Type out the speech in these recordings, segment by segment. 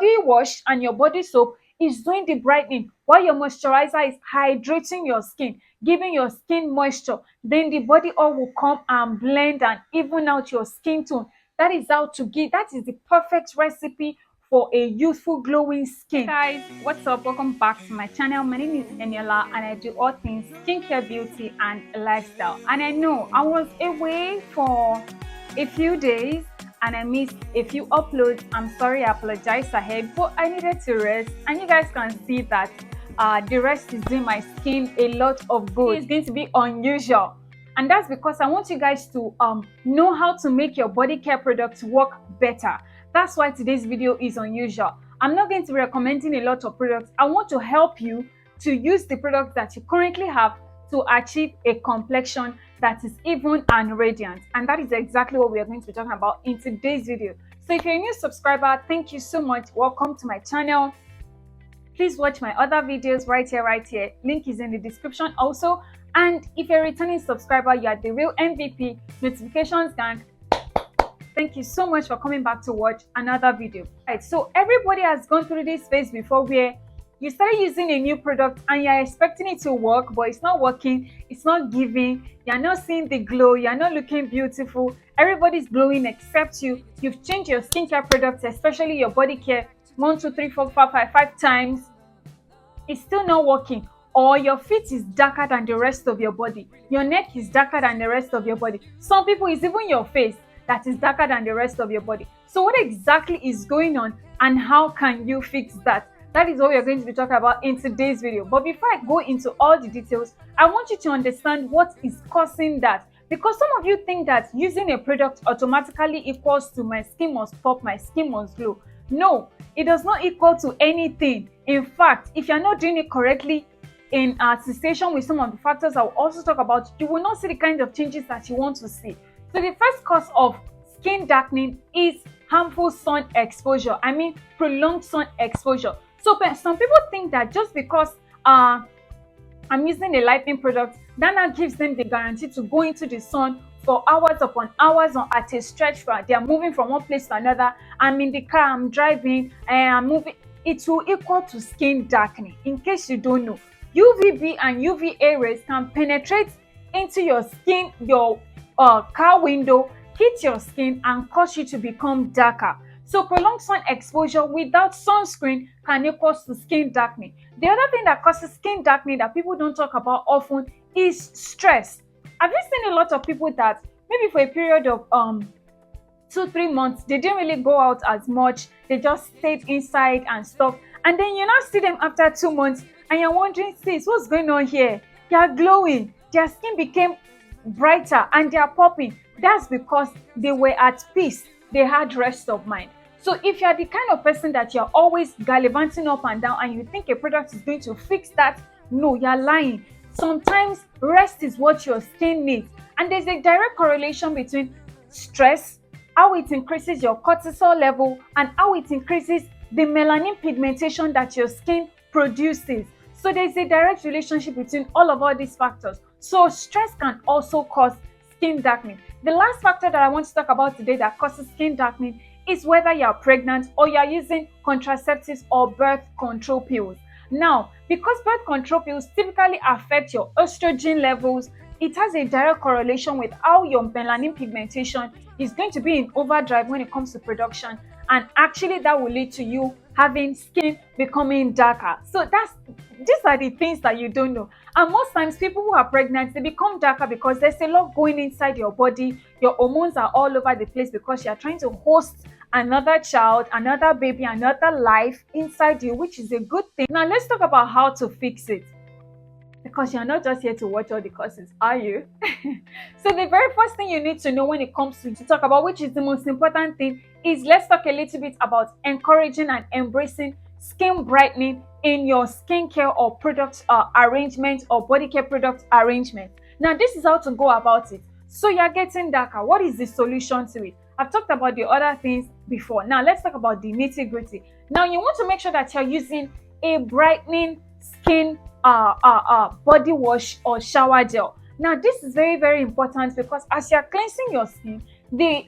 body wash and your body soap is doing the brightening, while your moisturizer is hydrating your skin, giving your skin moisture. Then the body oil will come and blend and even out your skin tone. That is how to give, that is the perfect recipe for a youthful glowing skin. Hey guys, what's up? Welcome back to my channel. My name is Eniola and I do all things skincare, beauty and lifestyle. And I know I was away for a few days and I missed a few uploads. I'm sorry, I apologize ahead, but I needed to rest, and you guys can see that the rest is doing my skin a lot of good. It's going to be unusual, and that's because I want you guys to know how to make your body care products work better. That's why today's video is unusual. I'm not going to be recommending a lot of products. I want to help you to use the products that you currently have to achieve a complexion that is even and radiant. And that is exactly what we are going to be talking about in today's video. So if you're a new subscriber, thank you so much. Welcome to my channel. Please watch my other videos right here. Link is in the description also. And if you're a returning subscriber, you are the real MVP. Notifications gang. Thank you so much for coming back to watch another video. Right, so everybody has gone through this phase before where you started using a new product and you're expecting it to work, but it's not working, it's not giving, you're not seeing the glow, you're not looking beautiful, everybody's glowing except you. You've changed your skincare products, especially your body care, 1, 2, 3, 4, 5 times. It's still not working. Or your feet is darker than the rest of your body. Your neck is darker than the rest of your body. Some people, it's even your face that is darker than the rest of your body. So what exactly is going on and how can you fix that? That is what we are going to be talking about in today's video. But before I go into all the details, I want you to understand what is causing that. Because some of you think that using a product automatically equals to my skin must pop, my skin must glow. No, it does not equal to anything. In fact, if you're not doing it correctly in association with some of the factors I will also talk about, you will not see the kind of changes that you want to see. So the first cause of skin darkening is harmful sun exposure. I mean prolonged sun exposure. So some people think that just because I'm using a lightening product, that now gives them the guarantee to go into the sun for hours upon hours or at a stretch. They are moving from one place to another. I'm in the car, I'm driving, and I'm moving. It will equal to skin darkening. In case you don't know, UVB and UVA rays can penetrate into your skin, your car window, hit your skin and cause you to become darker. So prolonged sun exposure without sunscreen can equal to skin darkening. The other thing that causes skin darkening that people don't talk about often is stress. Have you seen a lot of people that maybe for a period of 2-3 months they didn't really go out as much, they just stayed inside and stuff, and then you now see them after 2 months and you're wondering, sis, what's going on here? They are glowing, their skin became brighter and they are popping. That's because they were at peace, they had rest of mind. So if you're the kind of person that you're always gallivanting up and down and you think a product is going to fix that, no, you're lying. Sometimes rest is what your skin needs, and there's a direct correlation between stress, how it increases your cortisol level, and how it increases the melanin pigmentation that your skin produces. So there's a direct relationship between all these factors. So stress can also cause skin darkening. The last factor that I want to talk about today that causes skin darkening is whether you're pregnant or you're using contraceptives or birth control pills. Now, because birth control pills typically affect your estrogen levels, it has a direct correlation with how your melanin pigmentation is going to be in overdrive when it comes to production, and actually that will lead to you having skin becoming darker. So these are the things that you don't know. And most times people who are pregnant, they become darker because there's a lot going inside your body. Your hormones are all over the place because you're trying to host another child, another baby, another life inside you, which is a good thing. Now let's talk about how to fix it, because you're not just here to watch all the causes, are you? So the very first thing you need to know when it comes to talk about, which is the most important thing, is let's talk a little bit about encouraging and embracing skin brightening in your skincare or product arrangement or body care product arrangement. Now this is how to go about it. So you're getting darker. What is the solution to it? I've talked about the other things before. Now let's talk about the nitty-gritty. Now you want to make sure that you're using a brightening skin body wash or shower gel. Now this is very, very important because as you're cleansing your skin, the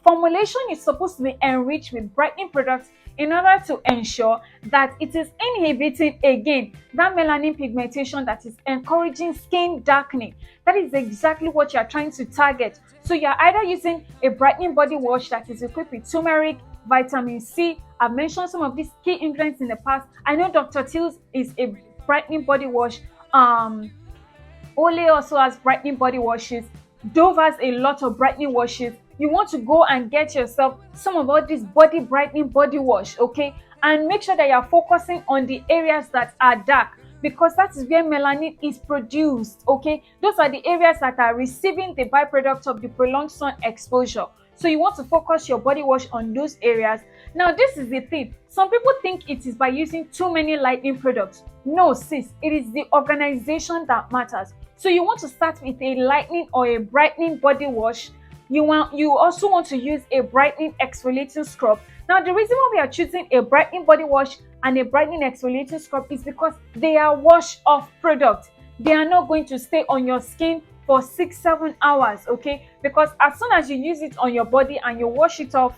formulation is supposed to be enriched with brightening products in order to ensure that it is inhibiting again that melanin pigmentation that is encouraging skin darkening. That is exactly what you are trying to target. So you are either using a brightening body wash that is equipped with turmeric, vitamin C. I've mentioned some of these key ingredients in the past. I know Dr. Teal's is a brightening body wash. Olay also has brightening body washes. Dove has a lot of brightening washes. You want to go and get yourself some of all these body brightening body wash, okay? And make sure that you're focusing on the areas that are dark, because that is where melanin is produced, okay? Those are the areas that are receiving the byproduct of the prolonged sun exposure. So you want to focus your body wash on those areas. Now, this is the thing. Some people think it is by using too many lightening products. No, sis, it is the organization that matters. So you want to start with a lightening or a brightening body wash. You also want to use a brightening exfoliating scrub. Now, the reason why we are choosing a brightening body wash and a brightening exfoliating scrub is because they are wash-off products. They are not going to stay on your skin for 6-7 hours, okay? Because as soon as you use it on your body and you wash it off,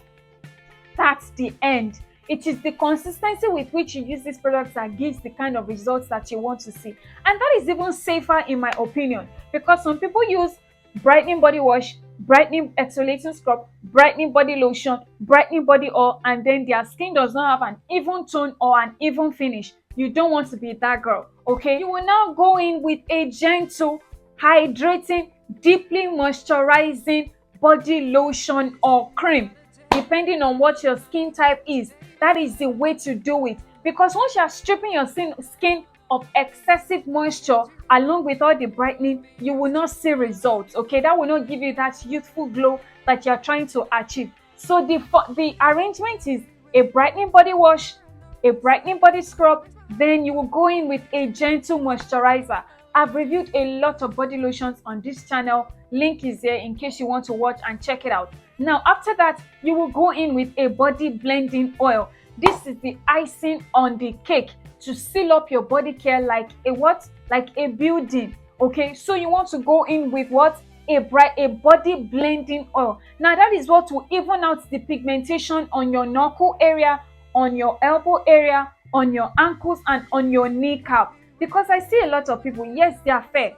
that's the end. It is the consistency with which you use these products that gives the kind of results that you want to see. And that is even safer in my opinion, because some people use brightening body wash, brightening exfoliating scrub, brightening body lotion, brightening body oil, and then their skin does not have an even tone or an even finish. You don't want to be that girl, okay? You will now go in with a gentle, hydrating, deeply moisturizing body lotion or cream, depending on what your skin type is. That is the way to do it, because once you are stripping your skin of excessive moisture along with all the brightening, you will not see results, okay? That will not give you that youthful glow that you are trying to achieve. So the arrangement is a brightening body wash, a brightening body scrub, then you will go in with a gentle moisturizer. I've reviewed a lot of body lotions on this channel. Link is there in case you want to watch and check it out. Now, after that, you will go in with a body blending oil. This is the icing on the cake to seal up your body care like a what? Like a building, okay? So you want to go in with what? A body blending oil. Now, that is what will even out the pigmentation on your knuckle area, on your elbow area, on your ankles, and on your kneecap. Because I see a lot of people, yes, they are fair,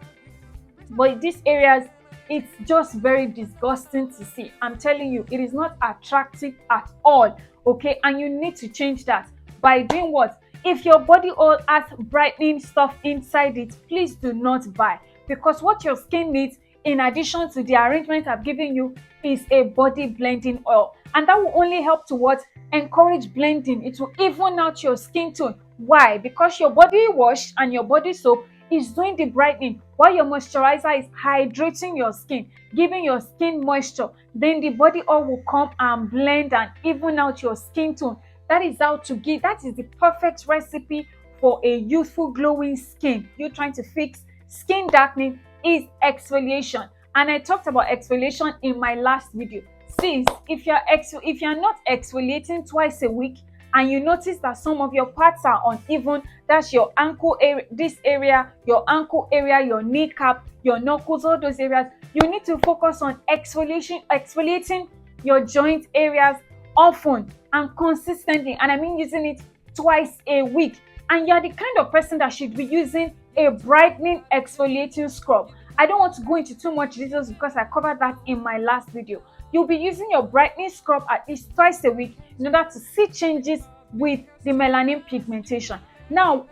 but these areas, it's just very disgusting to see. I'm telling you, it is not attractive at all, okay? And you need to change that by doing what? If your body oil has brightening stuff inside it, please do not buy, because what your skin needs, in addition to the arrangement I've given you, is a body blending oil. And that will only help to what? Encourage blending. It will even out your skin tone. Why? Because your body wash and your body soap is doing the brightening, while your moisturizer is hydrating your skin, giving your skin moisture. Then the body oil will come and blend and even out your skin tone. That is how to give. That is the perfect recipe for a youthful, glowing skin. You're trying to fix skin darkening is exfoliation. And I talked about exfoliation in my last video. Sis, if you're not exfoliating twice a week, and you notice that some of your parts are uneven, that's your ankle area, this area, your ankle area, your kneecap, your knuckles, all those areas, you need to focus on exfoliating your joint areas often and consistently. And I mean using it twice a week. And you're the kind of person that should be using a brightening exfoliating scrub. I don't want to go into too much details because I covered that in my last video. You'll be using your brightening scrub at least twice a week in order to see changes with the melanin pigmentation. Now,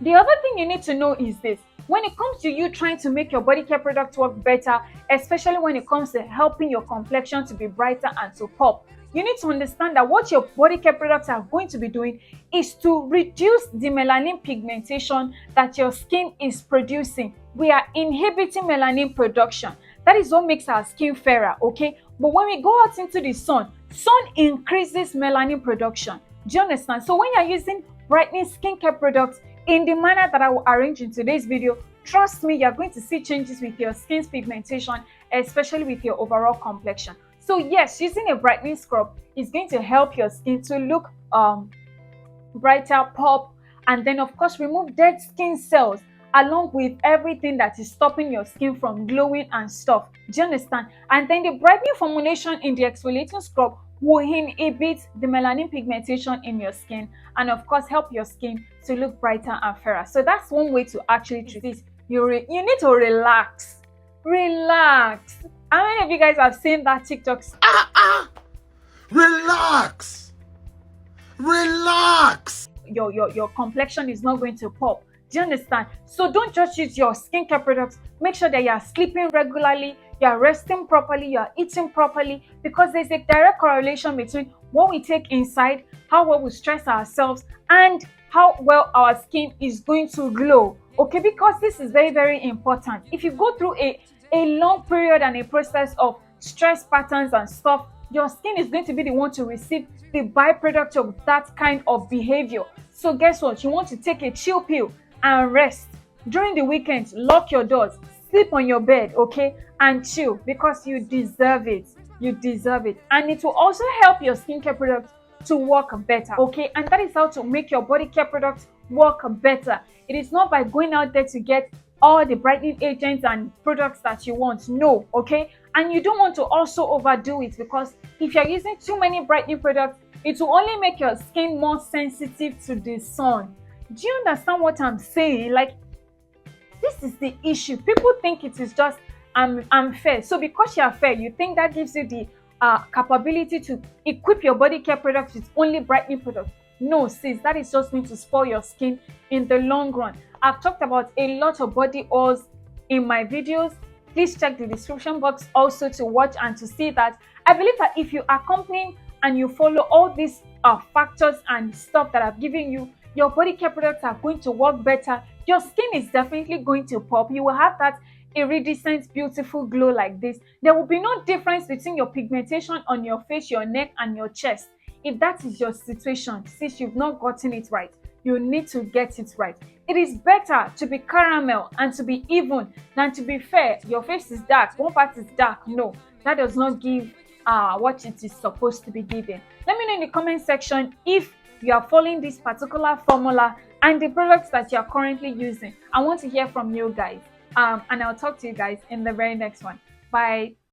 the other thing you need to know is this. When it comes to you trying to make your body care product work better, especially when it comes to helping your complexion to be brighter and to pop, you need to understand that what your body care products are going to be doing is to reduce the melanin pigmentation that your skin is producing. We are inhibiting melanin production. That is what makes our skin fairer, okay? But when we go out into the sun increases melanin production. Do you understand? So when you're using brightening skincare products in the manner that I will arrange in today's video, trust me, you're going to see changes with your skin's pigmentation, especially with your overall complexion. So yes, using a brightening scrub is going to help your skin to look brighter, pop, and then of course remove dead skin cells along with everything that is stopping your skin from glowing and stuff. Do you understand? And then the brightening formulation in the exfoliating scrub will inhibit the melanin pigmentation in your skin, and of course help your skin to look brighter and fairer. So that's one way to actually treat this. You need to relax. Relax. How many of you guys have seen that TikTok? Relax. Relax. Your complexion is not going to pop. Do you understand? So don't just use your skincare products. Make sure that you are sleeping regularly, you are resting properly, you are eating properly, because there's a direct correlation between what we take inside, how well we stress ourselves, and how well our skin is going to glow. Okay, because this is very, very important. If you go through a long period and a process of stress patterns and stuff, your skin is going to be the one to receive the byproduct of that kind of behavior. So guess what? You want to take a chill pill and rest. During the weekend, lock your doors, sleep on your bed, okay, and chill, because you deserve it. You deserve it. And it will also help your skincare products to work better, okay? And that is how to make your body care products work better. It is not by going out there to get all the brightening agents and products that you want. No, okay? And you don't want to also overdo it, because if you're using too many brightening products, it will only make your skin more sensitive to the sun. Do you understand what I'm saying? Like, this is the issue. People think it is just I'm fair. So because you're fair, you think that gives you the capability to equip your body care products with only brightening products. No, sis, that is just going to spoil your skin in the long run. I've talked about a lot of body oils in my videos. Please check the description box also to watch and to see that. I believe that if you accompany and you follow all these factors and stuff that I've given you, your body care products are going to work better. Your skin is definitely going to pop. You will have that iridescent, beautiful glow like this. There will be no difference between your pigmentation on your face, your neck, and your chest. If that is your situation, since you've not gotten it right, you need to get it right. It is better to be caramel and to be even than to be fair. Your face is dark, one part is dark. No, that does not give what it is supposed to be giving. Let me know in the comment section if you are following this particular formula and the products that you are currently using. I want to hear from you guys. And I'll talk to you guys in the very next one. Bye.